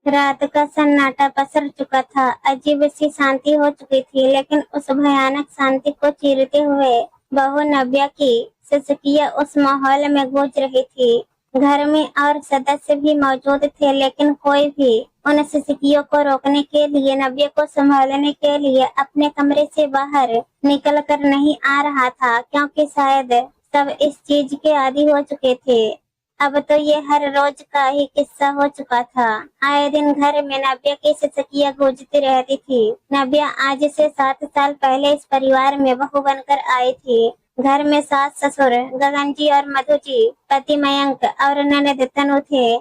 रात का सन्नाटा पसर चुका था। अजीब सी शांति हो चुकी थी, लेकिन उस भयानक शांति को चीरते हुए बहू नव्या की सिसकियां उस माहौल में गूंज रही थी। घर में और सदस्य भी मौजूद थे, लेकिन कोई भी उन सिसकियों को रोकने के लिए, नव्या को संभालने के लिए अपने कमरे से बाहर निकल कर नहीं आ रहा था, क्योंकि शायद सब इस चीज के आदी हो चुके थे। अब तो ये हर रोज का ही किस्सा हो चुका था। आए दिन घर में नव्या की सिसकियां गूंजती रहती थी। नव्या आज से 7 साल पहले इस परिवार में बहू बनकर आई थी। घर में सास ससुर गगन जी और मधु जी, पति मयंक और ननद तनु थे।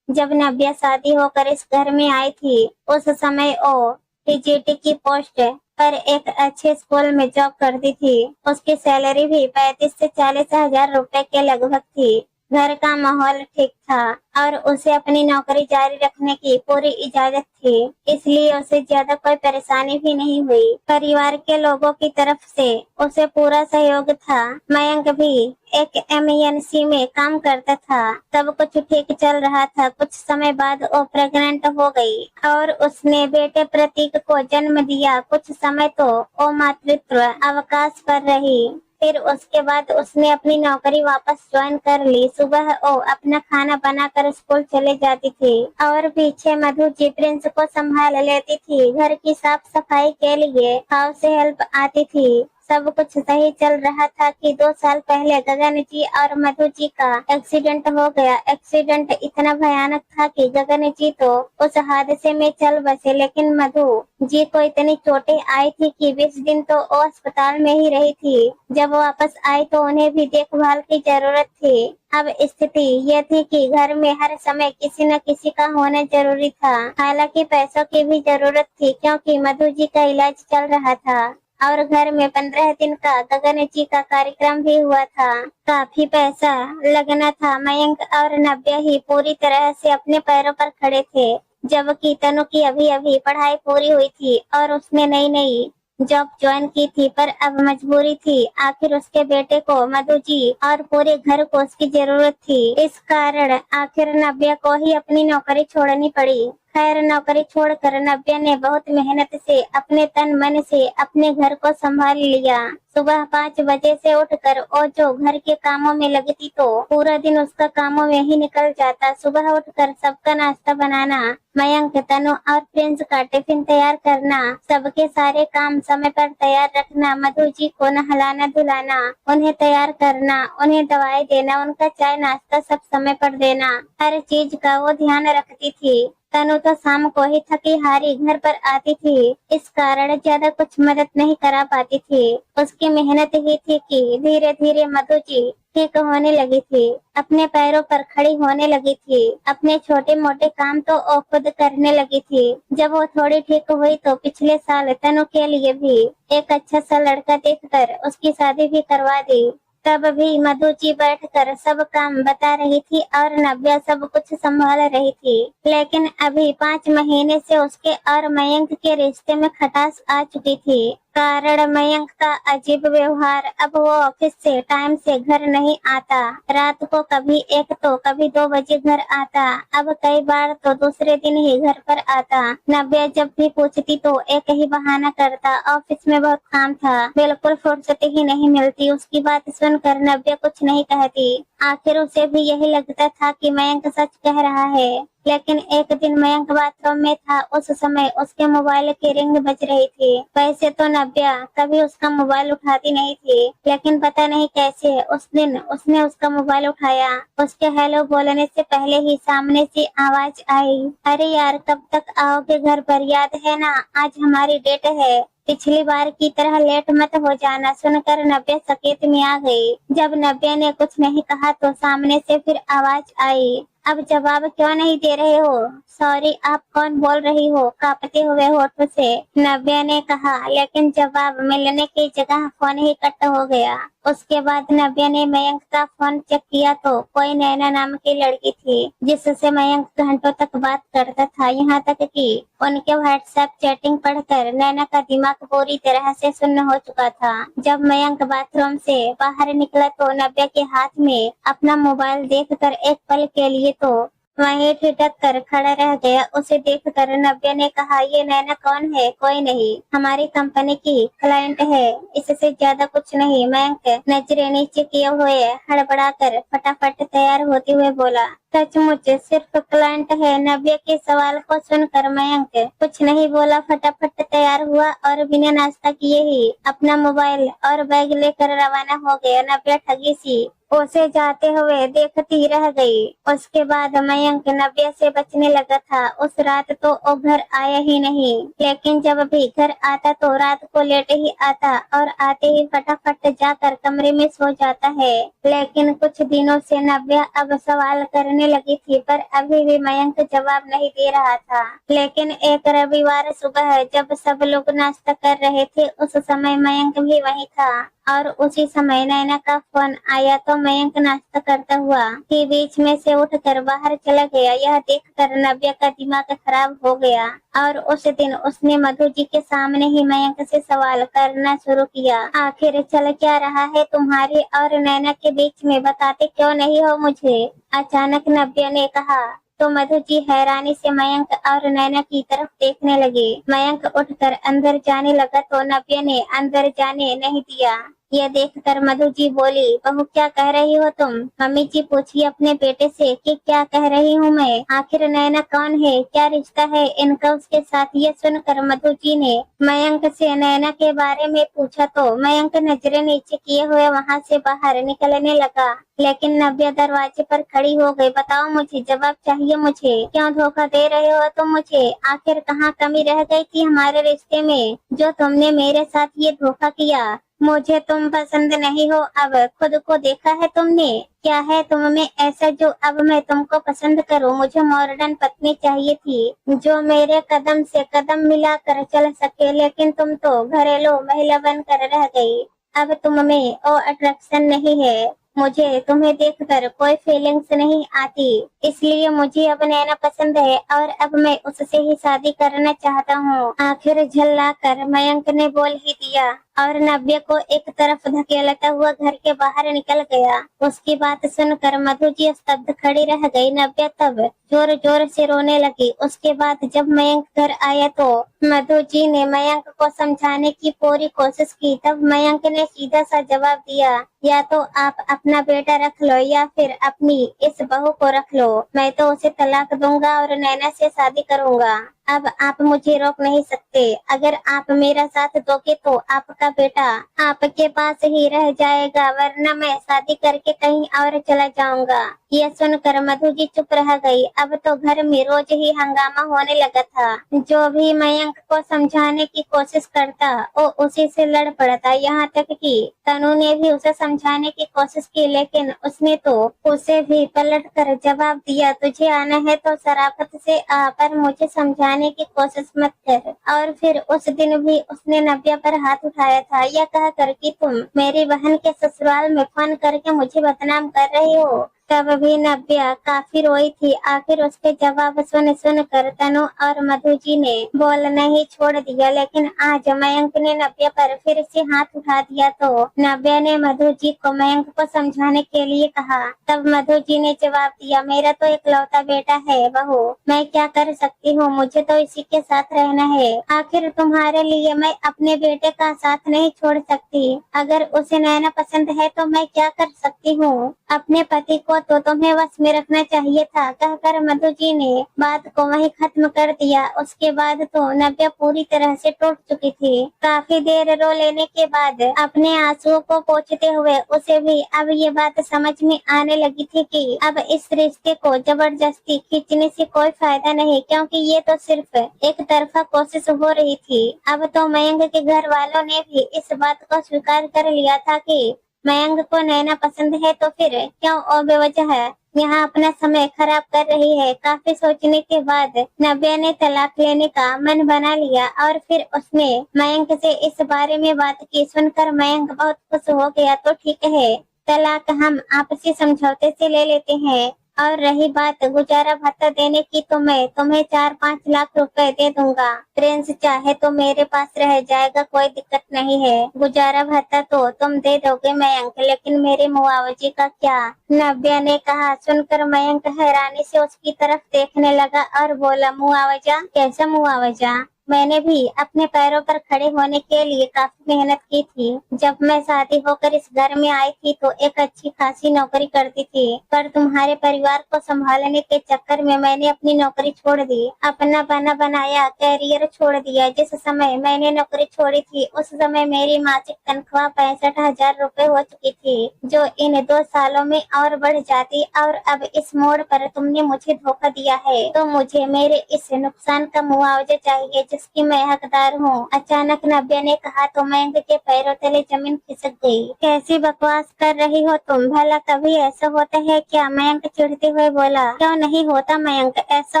जब नव्या शादी होकर इस घर में आई थी, उस समय वो टीजीटी की पोस्ट पर एक अच्छे स्कूल में जॉब करती थी। उसकी सैलरी भी 35 से 40 हजार रुपए के लगभग थी। घर का माहौल ठीक था और उसे अपनी नौकरी जारी रखने की पूरी इजाजत थी, इसलिए उसे ज्यादा कोई परेशानी भी नहीं हुई। परिवार के लोगों की तरफ से उसे पूरा सहयोग था। मयंक भी एक एमएनसी में काम करता था। सब कुछ ठीक चल रहा था। कुछ समय बाद वो प्रेग्नेंट हो गई और उसने बेटे प्रतीक को जन्म दिया। कुछ समय तो वो मातृत्व अवकाश पर रही, फिर उसके बाद उसने अपनी नौकरी वापस ज्वाइन कर ली। सुबह वो अपना खाना बनाकर स्कूल चले जाती थी और पीछे मधु जी प्रिंस को संभाल लेती थी। घर की साफ सफाई के लिए हाउस हेल्प आती थी। सब कुछ सही चल रहा था कि 2 साल पहले गगन जी और मधु जी का एक्सीडेंट हो गया। एक्सीडेंट इतना भयानक था कि गगन जी तो उस हादसे में चल बसे, लेकिन मधु जी को इतनी चोटें आई थी कि 20 दिन तो वो अस्पताल में ही रही थी। जब वापस आई तो उन्हें भी देखभाल की जरूरत थी। अब स्थिति ये थी कि घर में हर समय किसी न किसी का होना जरूरी था। हालांकि पैसों की भी जरूरत थी, क्योंकि मधु जी का इलाज चल रहा था और घर में 15 दिन का गगन जी का कार्यक्रम भी हुआ था। काफी पैसा लगना था। मयंक और नव्या ही पूरी तरह से अपने पैरों पर खड़े थे, जबकि तनु की अभी अभी पढ़ाई पूरी हुई थी और उसने नई नई जॉब ज्वाइन की थी, पर अब मजबूरी थी। आखिर उसके बेटे को मधु जी और पूरे घर को उसकी जरूरत थी। इस कारण आखिर नव्या को ही अपनी नौकरी छोड़नी पड़ी। खैर, नौकरी छोड़कर नव्या ने बहुत मेहनत से अपने तन मन से अपने घर को संभाल लिया। सुबह 5 बजे से उठकर वो जो घर के कामों में लगती तो पूरा दिन उसका कामों में ही निकल जाता। सुबह उठकर सबका नाश्ता बनाना, मयंक, तनु और प्रिंस का टिफिन तैयार करना, सबके सारे काम समय पर तैयार रखना, मधु जी को नहलाना धुलाना, उन्हें तैयार करना, उन्हें दवाई देना, उनका चाय नाश्ता सब समय पर देना, हर चीज का वो ध्यान रखती थी। तनु तो शाम को ही थकी हारी घर पर आती थी, इस कारण ज्यादा कुछ मदद नहीं करा पाती थी। उसकी मेहनत ही थी कि धीरे धीरे मधु जी ठीक होने लगी थी, अपने पैरों पर खड़ी होने लगी थी। अपने छोटे मोटे काम तो वो खुद करने लगी थी। जब वो थोड़ी ठीक हुई तो पिछले साल तनु के लिए भी एक अच्छा सा लड़का देखकर उसकी शादी भी करवा दी। तब भी मधु जी बैठकर सब काम बता रही थी और नव्या सब कुछ संभाल रही थी। लेकिन अभी 5 महीने से उसके और मयंक के रिश्ते में खटास आ चुकी थी। कारण मयंक का अजीब व्यवहार। अब वो ऑफिस से टाइम से घर नहीं आता। रात को कभी 1 तो कभी 2 बजे घर आता। अब कई बार तो दूसरे दिन ही घर पर आता। नव्या जब भी पूछती तो एक ही बहाना करता, ऑफिस में बहुत काम था, बिल्कुल फुर्सत ही नहीं मिलती। उसकी बात सुनकर नव्या कुछ नहीं कहती। आखिर उसे भी यही लगता था कि मयंक सच कह रहा है। लेकिन एक दिन मयंक बाथरूम में था। उस समय उसके मोबाइल की रिंग बज रही थी। वैसे तो नव्या कभी उसका मोबाइल उठाती नहीं थी, लेकिन पता नहीं कैसे उस दिन उसने उसका मोबाइल उठाया। उसके हेलो बोलने से पहले ही सामने से आवाज आई, अरे यार, कब तक आओगे घर पर? याद है ना, आज हमारी डेट है, पिछली बार की तरह लेट मत हो जाना। सुनकर नव्या सकेत में आ गई। जब नव्या ने कुछ नहीं कहा तो सामने से फिर आवाज आई, अब जवाब क्यों नहीं दे रहे हो? सॉरी, आप कौन बोल रही हो? कांपते हुए होठों से नव्या ने कहा, लेकिन जवाब मिलने की जगह फोन ही कट हो गया। उसके बाद नव्या ने मयंक का फोन चेक किया तो कोई नैना नाम की लड़की थी, जिससे मयंक घंटों तक बात करता था। यहाँ तक कि उनके व्हाट्सएप चैटिंग पढ़कर नैना का दिमाग पूरी तरह से सुन्न हो चुका था। जब मयंक बाथरूम से बाहर निकला तो नव्या के हाथ में अपना मोबाइल देखकर एक पल के लिए तो वहीं ठिठक कर खड़ा रह गया। उसे देखकर नव्या ने कहा, ये नैना कौन है? कोई नहीं, हमारी कंपनी की क्लाइंट है, इससे ज्यादा कुछ नहीं। मयंक नजरें नीचे किए हुए हड़बड़ाकर फटाफट तैयार होते हुए बोला, सचमुच सिर्फ क्लाइंट है? नव्या के सवाल को सुनकर मयंक कुछ नहीं बोला, फटाफट तैयार हुआ और बिना नाश्ता किए ही अपना मोबाइल और बैग लेकर रवाना हो गया। नव्या ठगी सी उसे जाते हुए देखती रह गई। उसके बाद मयंक नव्या से बचने लगा था। उस रात तो वो घर आया ही नहीं, लेकिन जब भी घर आता तो रात को लेट ही आता और आते ही फटाफट जाकर कमरे में सो जाता है। लेकिन कुछ दिनों से नव्या अब सवाल करने लगी थी, पर अभी भी मयंक जवाब नहीं दे रहा था। लेकिन एक रविवार सुबह जब सब लोग नाश्ता कर रहे थे, उस समय मयंक भी वहीं था और उसी समय नैना का फोन आया तो मयंक नाश्ता करता हुआ ही बीच में से उठकर बाहर चला गया। यह देखकर नव्या का दिमाग खराब हो गया और उस दिन उसने मधु जी के सामने ही मयंक से सवाल करना शुरू किया, आखिर चल क्या रहा है तुम्हारी और नैना के बीच में? बताते क्यों नहीं हो मुझे? अचानक नव्या ने कहा तो मधु जी हैरानी से मयंक और नैना की तरफ देखने लगे। मयंक उठकर अंदर जाने लगा तो नव्या ने अंदर जाने नहीं दिया। यह देखकर मधु जी बोली, बहू क्या कह रही हो तुम? मम्मी जी पूछिए अपने बेटे से कि क्या कह रही हूँ मैं? आखिर नैना कौन है? क्या रिश्ता है इनका उसके साथ? ये सुनकर मधु जी ने मयंक से नैना के बारे में पूछा तो मयंक नजरें नीचे किए हुए वहाँ से बाहर निकलने लगा। लेकिन नव्या दरवाजे पर खड़ी हो गई। बताओ मुझे, जवाब चाहिए मुझे। क्यों धोखा दे रहे हो तुम मुझे? आखिर कहाँ कमी रह गई थी हमारे रिश्ते में जो तुमने मेरे साथ ये धोखा किया? मुझे तुम पसंद नहीं हो, अब खुद को देखा है तुमने? क्या है तुम में ऐसा जो अब मैं तुमको पसंद करूं? मुझे मॉडर्न पत्नी चाहिए थी जो मेरे कदम से कदम मिलाकर चल सके, लेकिन तुम तो घरेलू महिला बनकर रह गई। अब तुम में वो अट्रैक्शन नहीं है, मुझे तुम्हें देखकर कोई फीलिंग्स नहीं आती, इसलिए मुझे अब नैना पसंद है और अब मैं उससे ही शादी करना चाहता हूँ। आखिर झल्ला कर मयंक ने बोल ही दिया और नव्या को एक तरफ धकेलता हुआ घर के बाहर निकल गया। उसकी बात सुनकर मधु जी स्तब्ध खड़ी रह गई। नव्या तब जोर जोर से रोने लगी। उसके बाद जब मयंक घर आया तो मधु जी ने मयंक को समझाने की पूरी कोशिश की। तब मयंक ने सीधा सा जवाब दिया, या तो आप अपना बेटा रख लो या फिर अपनी इस बहू को रख लो। मैं तो उसे तलाक दूंगा और नैना से शादी करूंगा। अब आप मुझे रोक नहीं सकते। अगर आप मेरा साथ दोगे तो आपका बेटा आपके पास ही रह जाएगा, वरना मैं शादी करके कहीं और चला जाऊंगा। यह सुनकर मधु जी चुप रह गई। अब तो घर में रोज ही हंगामा होने लगा था। जो भी मयंक को समझाने की कोशिश करता वो उसी से लड़ पड़ता। यहाँ तक कि तनु ने भी उसे समझाने की कोशिश की, लेकिन उसने तो उसे भी पलट कर जवाब दिया, तुझे आना है तो शराफत से आ, पर मुझे समझाने की कोशिश मत कर। और फिर उस दिन भी उसने नव्या पर हाथ उठाया था, यह कह कर कि तुम मेरी बहन के ससुराल में फोन करके मुझे बदनाम कर रही हो। तब भी नव्या काफी रोई थी। आखिर उसके जवाब सुन कर तनु और मधु जी ने बोलना ही छोड़ दिया। लेकिन आज मयंक ने नव्या पर फिर से हाथ उठा दिया तो नव्या ने मधु जी को मयंक को समझाने के लिए कहा। तब मधु जी ने जवाब दिया, मेरा तो इकलौता बेटा है बहू, मैं क्या कर सकती हूँ? मुझे तो इसी के साथ रहना है। आखिर तुम्हारे लिए मैं अपने बेटे का साथ नहीं छोड़ सकती। अगर उसे नैना पसंद है तो मैं क्या कर सकती हूँ? अपने पति को तो तुम्हें वश में रखना चाहिए था। कहकर मधु जी ने बात को वहीं खत्म कर दिया। उसके बाद तो नव्या पूरी तरह से टूट चुकी थी। काफी देर रो लेने के बाद अपने आंसुओं को पोंछते हुए उसे भी अब ये बात समझ में आने लगी थी कि अब इस रिश्ते को जबरदस्ती खींचने से कोई फायदा नहीं, क्योंकि ये तो सिर्फ एक तरफा कोशिश हो रही थी। अब तो मयंक के घर वालों ने भी इस बात को स्वीकार कर लिया था कि मयंक को नैना पसंद है, तो फिर क्यों बेवजह यहाँ अपना समय खराब कर रही है। काफी सोचने के बाद नव्या ने तलाक लेने का मन बना लिया और फिर उसने मयंक से इस बारे में बात की। सुनकर मयंक बहुत खुश हो गया। तो ठीक है, तलाक हम आपसी समझौते से ले लेते हैं और रही बात गुजारा भत्ता देने की तो मैं तुम्हें 4-5 लाख रुपए दे दूंगा। प्रिंस चाहे तो मेरे पास रह जाएगा, कोई दिक्कत नहीं है। गुजारा भत्ता तो तुम दे दोगे मयंक, लेकिन मेरे मुआवजे का क्या? नव्या ने कहा। सुनकर मयंक हैरानी से उसकी तरफ देखने लगा और बोला, मुआवजा? कैसा मुआवजा? मैंने भी अपने पैरों पर खड़े होने के लिए काफी मेहनत की थी। जब मैं शादी होकर इस घर में आई थी तो एक अच्छी खासी नौकरी करती थी, पर तुम्हारे परिवार को संभालने के चक्कर में मैंने अपनी नौकरी छोड़ दी, अपना बना बनाया कैरियर छोड़ दिया। जिस समय मैंने नौकरी छोड़ी थी उस समय मेरी मासिक तनख्वाह 65,000 रुपए हो चुकी थी, जो इन 2 सालों में और बढ़ जाती। और अब इस मोड़ पर तुमने मुझे धोखा दिया है, तो मुझे मेरे इस नुकसान का मुआवजा चाहिए जिसकी मैं हकदार हूँ। अचानक नव्या ने कहा तो मयंक के पैरों तले जमीन खिसक गई। कैसी बकवास कर रही हो तुम? भला कभी ऐसा होता है क्या? मयंक चिढ़ते हुए बोला। क्यों नहीं होता मयंक, ऐसा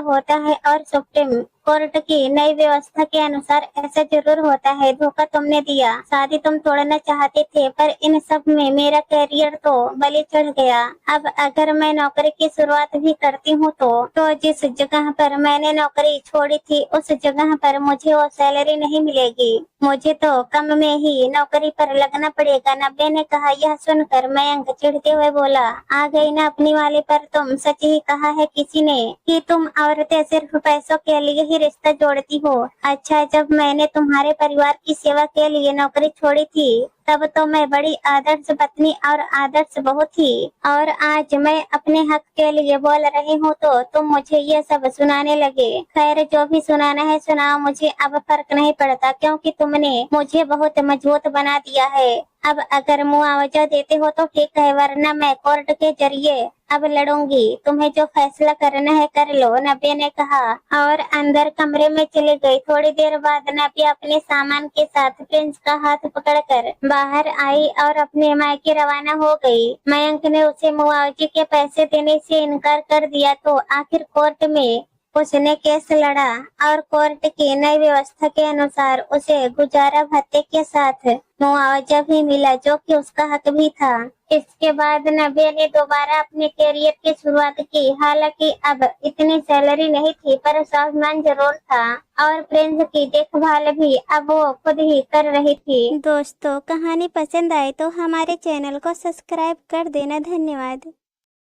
होता है। और सुप्रीम कोर्ट की नई व्यवस्था के अनुसार ऐसा जरूर होता है। धोखा तुमने दिया, शादी तुम तोड़ना चाहते थे, पर इन सब में मेरा कैरियर तो बलि चढ़ गया। अब अगर मैं नौकरी की शुरुआत भी करती हूँ तो जिस जगह पर मैंने नौकरी छोड़ी थी उस जगह पर मुझे वो सैलरी नहीं मिलेगी। मुझे तो कम में ही नौकरी पर लगना पड़ेगा। नव्या ने कहा। यह सुनकर मयंक चिढ़ते हुए बोला, आ गई ना अपनी वाली पर तुम। सच ही कहा है किसी ने कि तुम औरतें सिर्फ पैसों के लिए ही रिश्ता जोड़ती हो। अच्छा, जब मैंने तुम्हारे परिवार की सेवा के लिए नौकरी छोड़ी थी तब तो मैं बड़ी आदर्श पत्नी और आदर्श बहू थी, और आज मैं अपने हक के लिए बोल रही हूँ तो तुम मुझे ये सब सुनाने लगे। खैर, जो भी सुनाना है सुनाओ, मुझे अब फर्क नहीं पड़ता, क्योंकि तुमने मुझे बहुत मजबूत बना दिया है। अब अगर मुआवजा देते हो तो ठीक है, वरना मैं कोर्ट के जरिए अब लड़ूंगी। तुम्हें जो फैसला करना है कर लो, नव्या ने कहा और अंदर कमरे में चली गई। थोड़ी देर बाद नव्या अपने सामान के साथ प्रिंस का हाथ पकड़कर बाहर आई और अपने मायके रवाना हो गई। मयंक ने उसे मुआवजे के पैसे देने से इनकार कर दिया तो आखिर कोर्ट में उसने केस लड़ा और कोर्ट की नई व्यवस्था के अनुसार उसे गुजारा भत्ते के साथ मुआवजा भी मिला, जो कि उसका हक भी था। इसके बाद नव्या ने दोबारा अपने करियर की शुरुआत की। हालांकि अब इतनी सैलरी नहीं थी, पर सम्मान जरूर था और प्रिंस की देखभाल भी अब वो खुद ही कर रही थी। दोस्तों, कहानी पसंद आए तो हमारे चैनल को सब्सक्राइब कर देना। धन्यवाद।